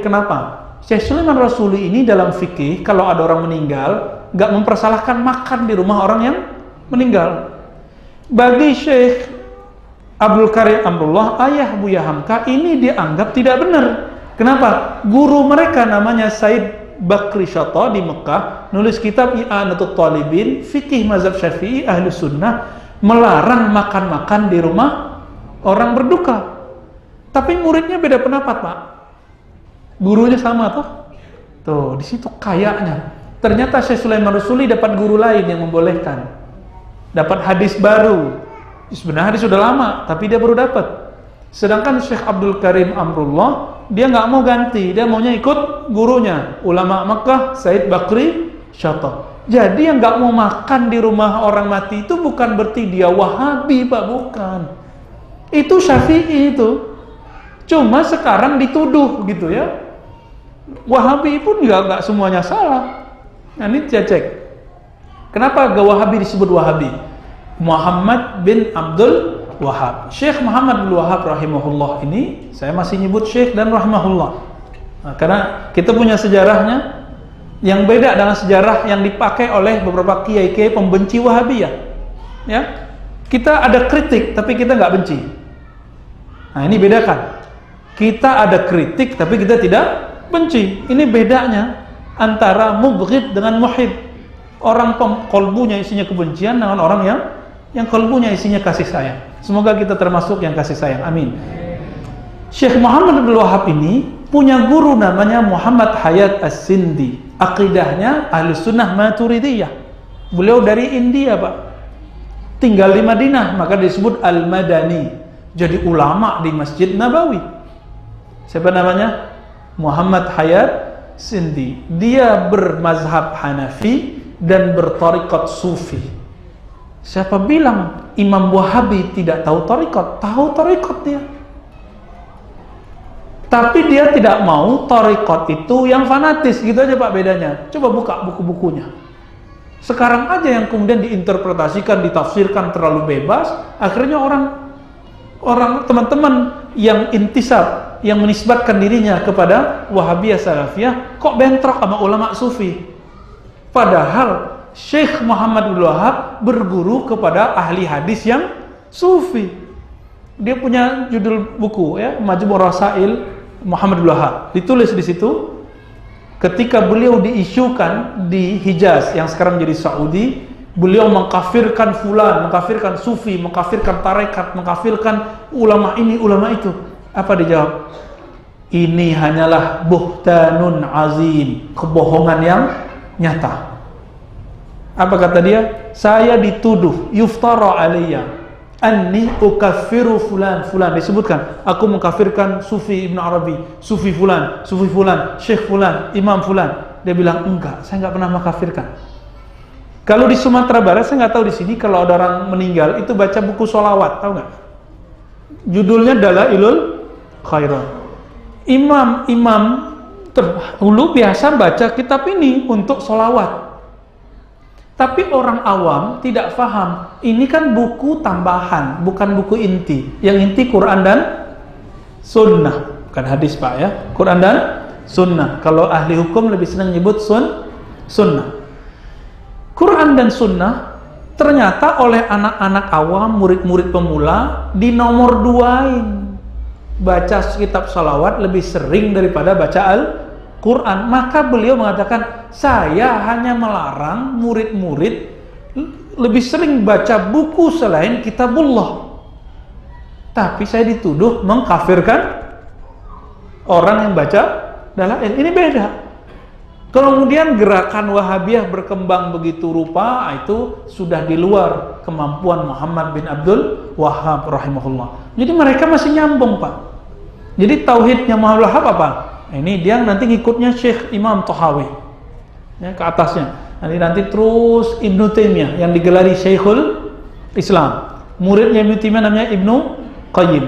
Kenapa? Syekh Sulaiman Rasuli ini dalam fikih, kalau ada orang meninggal, nggak mempersalahkan makan di rumah orang yang meninggal. Bagi Syekh Abdul Karim Amrullah, ayah Buya Hamka, ini dianggap tidak benar. Kenapa? Guru mereka namanya Said Bakri Syata di Mekah, nulis kitab I'anatul Talibin, fikih mazhab Syafi'i, ahlu sunnah, melarang makan-makan di rumah orang berduka. Tapi muridnya beda pendapat, Pak. Gurunya sama tuh. Tuh, di situ kayaknya. Ternyata Syekh Sulaiman Rasuli dapat guru lain yang membolehkan. Dapat hadis baru. Sebenarnya hadis sudah lama, tapi dia baru dapat. Sedangkan Syekh Abdul Karim Amrullah, dia nggak mau ganti, dia maunya ikut gurunya, ulama Makkah Said Bakri Syata. Jadi yang nggak mau makan di rumah orang mati itu bukan berarti dia Wahabi, Pak, bukan. Itu Syafi'i itu. Cuma sekarang dituduh gitu ya. Wahabi pun nggak semuanya salah. Nah, ini cek. Kenapa Wahabi disebut Wahabi? Muhammad bin Abdul Wahab. Syekh Muhammad bin Wahab rahimahullah ini, saya masih nyebut Syekh dan rahimahullah. Nah, karena kita punya sejarahnya yang beda dengan sejarah yang dipakai oleh beberapa kiai-kiai pembenci Wahabiyah. Ya, kita ada kritik tapi kita nggak benci. Nah, ini bedakan. Kita ada kritik tapi kita tidak benci. Ini bedanya antara mubghid dengan muhib. Orang kolbunya isinya kebencian dengan orang yang kolbunya isinya kasih sayang. Semoga kita termasuk yang kasih sayang. Amin. Syekh Muhammad bin Wahab ini punya guru namanya Muhammad Hayat As-Sindi. Akidahnya Ahlus Sunnah Maturidiyah. Beliau dari India, Pak. Tinggal di Madinah, maka disebut Al-Madani. Jadi ulama di Masjid Nabawi. Siapa namanya? Muhammad Hayat Sindi. Dia bermazhab Hanafi dan bertariqat Sufi. Siapa bilang Imam Wahabi tidak tahu thariqat? Tahu thariqat dia. Tapi dia tidak mau thariqat itu yang fanatis, gitu aja Pak bedanya. Coba buka buku-bukunya. Sekarang aja yang kemudian diinterpretasikan, ditafsirkan terlalu bebas, akhirnya orang teman-teman yang intisab, yang menisbatkan dirinya kepada Wahabiyah Salafiyah, kok bentrok sama ulama sufi. Padahal Syekh Muhammad Abdul Wahab berguru kepada ahli hadis yang sufi. Dia punya judul buku ya, Majmu' Rasail Muhammad Abdul Wahab. Ditulis di situ ketika beliau diisukan di Hijaz yang sekarang jadi Saudi, beliau mengkafirkan fulan, mengkafirkan sufi, mengkafirkan tarekat, mengkafirkan ulama ini, ulama itu. Apa dijawab? Ini hanyalah buhtanun azim, kebohongan yang nyata. Apa kata dia? Saya dituduh, yuftara alayya anni ukaffiru fulan, fulan disebutkan, aku mengkafirkan Sufi Ibn Arabi, Sufi fulan, Syekh fulan, Imam fulan. Dia bilang, enggak, saya enggak pernah mengkafirkan. Kalau di Sumatera Barat, saya nggak tahu di sini, kalau ada orang meninggal itu baca buku sholawat, tahu nggak? Judulnya Dalailul Khairat. Imam terdahulu biasa baca kitab ini untuk sholawat. Tapi orang awam tidak paham, ini kan buku tambahan, bukan buku inti. Yang inti Quran dan Sunnah, bukan hadis Pak ya. Quran dan Sunnah. Kalau ahli hukum lebih senang nyebut Sunnah. Quran dan Sunnah ternyata oleh anak-anak awam, murid-murid pemula dinomor duain. Baca kitab salawat lebih sering daripada baca Al-Quran. Maka beliau mengatakan, saya hanya melarang murid-murid lebih sering baca buku selain kitabullah. Tapi saya dituduh mengkafirkan orang yang baca dalail. Ini beda. Kemudian gerakan Wahabiyah berkembang begitu rupa, itu sudah di luar kemampuan Muhammad bin Abdul Wahab rahimahullah. Jadi mereka masih nyambung Pak. Jadi tauhidnya Muhammad Wahab apa? Ini dia nanti ngikutnya Syekh Imam Tahawi ya, ke atasnya. Nanti terus Ibnu Taimiyah yang digelari Syekhul Islam. Muridnya Ibnu Taimiyah namanya Ibnu Qayyim.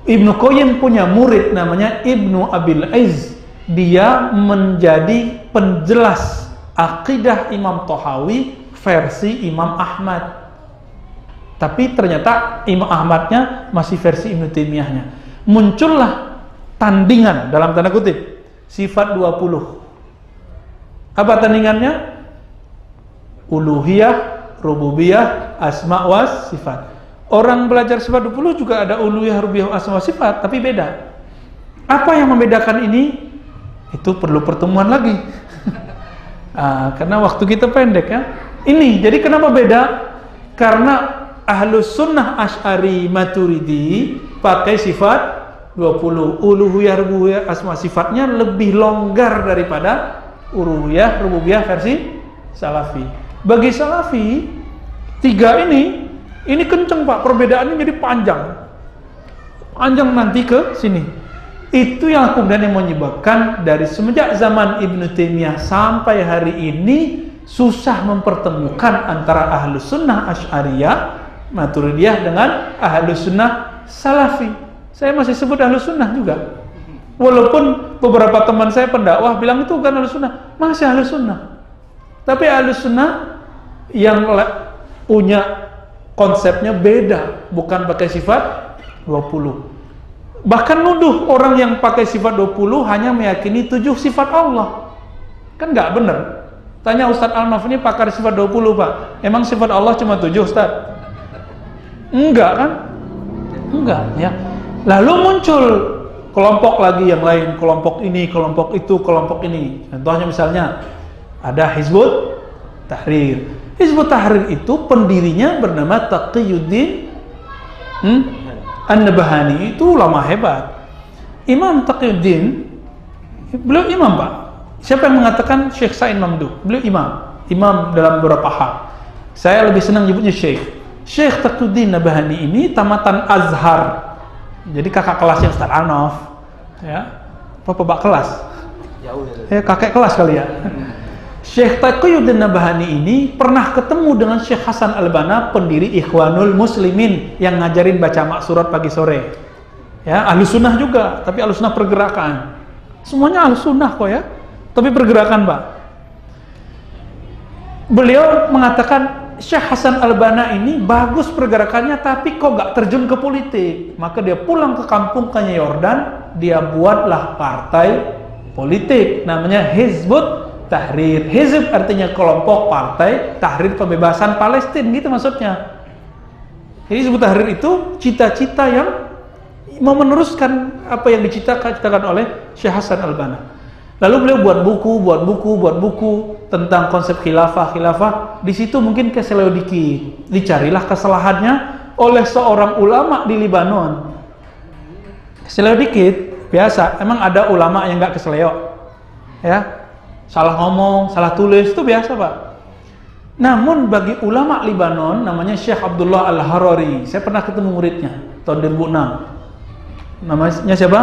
Ibnu Qayyim punya murid namanya Ibnu Abil Izz. Dia menjadi penjelas akidah Imam Tahawi versi Imam Ahmad. Tapi ternyata Imam Ahmadnya masih versi Ibnu Taimiyahnya. Muncullah tandingan dalam tanda kutip sifat 20. Apa tandingannya? Uluhiyah, rububiyah, asma was sifat. Orang belajar sifat 20 juga ada uluhiyah, rububiyah, asma was sifat, tapi beda. Apa yang membedakan ini? Itu perlu pertemuan lagi. Karena waktu kita pendek ya. Ini, jadi kenapa beda? Karena Ahlus Sunnah Asy'ari Maturidi pakai sifat 20. Uluhiyah, rububiyah, asma sifatnya lebih longgar daripada uluhiyah, rububiyah versi Salafi. Bagi Salafi, tiga ini kenceng Pak, perbedaannya jadi panjang. Panjang nanti ke sini. Itu yang kemudian yang menyebabkan dari semenjak zaman Ibnu Taimiyah sampai hari ini susah mempertemukan antara Ahlus Sunnah Asy'ariyah Maturidiyah dengan Ahlus Sunnah Salafi. Saya masih sebut Ahlus Sunnah juga. Walaupun beberapa teman saya pendakwah bilang itu bukan Ahlus Sunnah, masih Ahlus Sunnah. Tapi Ahlus Sunnah yang punya konsepnya beda, bukan pakai sifat 20. Bahkan nuduh orang yang pakai sifat 20 hanya meyakini 7 sifat Allah. Kan nggak benar. Tanya Ustadz Al-Maf ini pakar sifat 20 Pak, emang sifat Allah cuma 7 Ustadz? Enggak kan? Enggak ya. Lalu muncul kelompok lagi yang lain, kelompok ini, kelompok itu, kelompok ini. Contohnya misalnya ada Hizbut Tahrir. Hizbut Tahrir itu pendirinya bernama Taqiyuddin An-Nabhani, itu ulama hebat. Imam Taqiyuddin, beliau imam Pak. Siapa yang mengatakan Syekh Said Mamdouh? Beliau imam dalam beberapa hal. Saya lebih senang nyebutnya Syekh. Syekh Taqiyuddin Nabhani ini tamatan Azhar. Jadi kakak kelasnya Ustaz Anaf, ya, bapak kelas, ya kakek kelas kali ya. Syekh Taqiyuddin Nabhani ini pernah ketemu dengan Syekh Hasan Al-Banna, pendiri Ikhwanul Muslimin yang ngajarin baca maksurat pagi sore. Ya, ahli sunnah juga, tapi ahli sunnah pergerakan. Semuanya ahli sunnah kok ya, tapi pergerakan, Pak. Beliau mengatakan Syekh Hasan Al-Banna ini bagus pergerakannya, tapi kok gak terjun ke politik. Maka dia pulang ke kampungnya Yordan, dia buatlah partai politik, namanya Hizbut Tahrir. Hizb artinya kelompok, partai Tahrir pembebasan Palestina, gitu maksudnya. Hizbut Tahrir itu cita-cita yang mau meneruskan apa yang diciptakan oleh Syekh Hasan Al-Banna. Lalu beliau buat buku tentang konsep khilafah. Di situ mungkin keseleo dikit. Dicarilah kesalahannya oleh seorang ulama di Libanon. Keseleo dikit, biasa. Emang ada ulama yang nggak keseleo, ya? Salah ngomong, salah tulis, itu biasa, Pak. Namun bagi ulama Libanon, namanya Syekh Abdullah Al-Harari, saya pernah ketemu muridnya tahun 2006. Namanya siapa?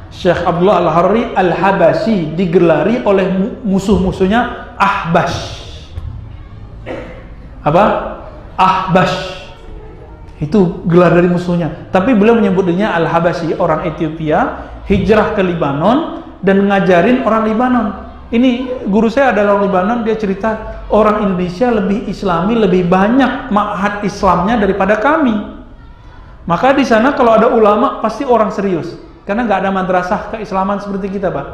Syekh Abdullah Al-Harari Al-Habashi, digelari oleh musuh-musuhnya Ahbash. Apa? Ahbash. Itu gelar dari musuhnya. Tapi beliau menyebut dirinya Al-Habashi, orang Ethiopia, hijrah ke Libanon dan ngajarin orang Libanon. Ini guru saya adalah orang Libanon, dia cerita orang Indonesia lebih Islami, lebih banyak ma'had Islamnya daripada kami. Maka di sana kalau ada ulama pasti orang serius, karena nggak ada madrasah keislaman seperti kita, Pak.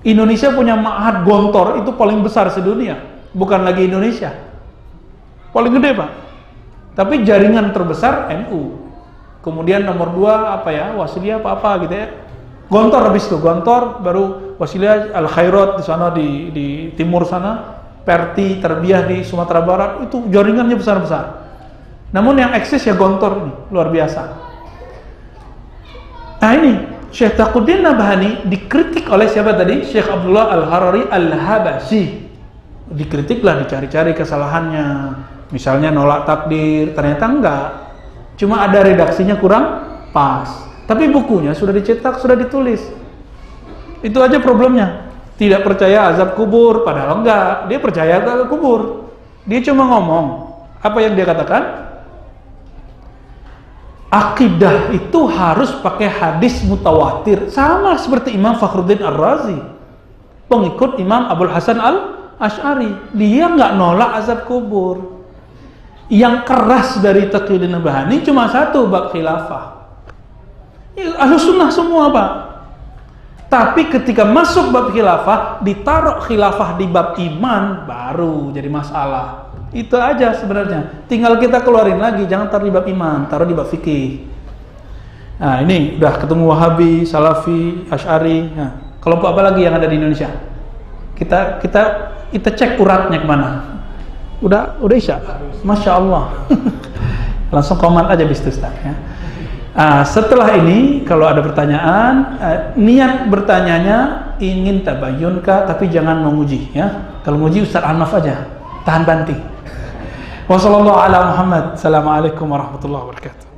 Indonesia punya ma'had Gontor, itu paling besar sedunia, bukan lagi Indonesia, paling gede, Pak. Tapi jaringan terbesar NU. Kemudian nomor 2 apa ya, Wasiliyah apa gitu ya. Gontor habis itu, Gontor baru Wasiliyah, Al Khairat di sana di timur sana, Perti, Terbiyah di Sumatera Barat, itu jaringannya besar-besar. Namun yang eksis ya Gontor ini, luar biasa. Nah ini, Syekh Taqiyuddin Nabhani dikritik oleh siapa tadi? Syekh Abdullah Al-Harari Al-Habashi. Dikritiklah, dicari-cari kesalahannya. Misalnya nolak takdir, ternyata enggak. Cuma ada redaksinya kurang pas. Tapi bukunya sudah dicetak, sudah ditulis. Itu aja problemnya. Tidak percaya azab kubur, padahal enggak. Dia percaya azab kubur. Dia cuma ngomong. Apa yang dia katakan? Akidah itu harus pakai hadis mutawatir. Sama seperti Imam Fakhruddin Ar-Razi, pengikut Imam Abul Hasan Al-Ash'ari. Dia enggak nolak azab kubur. Yang keras dari Taqiyuddin Nabhani cuma satu, bab khilafah. Ahlus sunnah semua, Pak. Tapi ketika masuk bab khilafah, ditaruh khilafah di bab iman, baru jadi masalah. Itu aja sebenarnya. Tinggal kita keluarin lagi, jangan taruh di bab iman, taruh di bab fikih. Nah ini udah ketemu Wahabi, Salafi, Asy'ari. Nah, kelompok apa lagi yang ada di Indonesia? Kita cek uratnya kemana? Udah Isya? Masya Allah. Langsung komen aja bisnis ya. Setelah ini kalau ada pertanyaan, niat bertanyanya ingin tabayun kah, tapi jangan menguji ya. Kalau menguji Ustaz Anaf aja, tahan banting. Wassalamualaikum warahmatullahi wabarakatuh.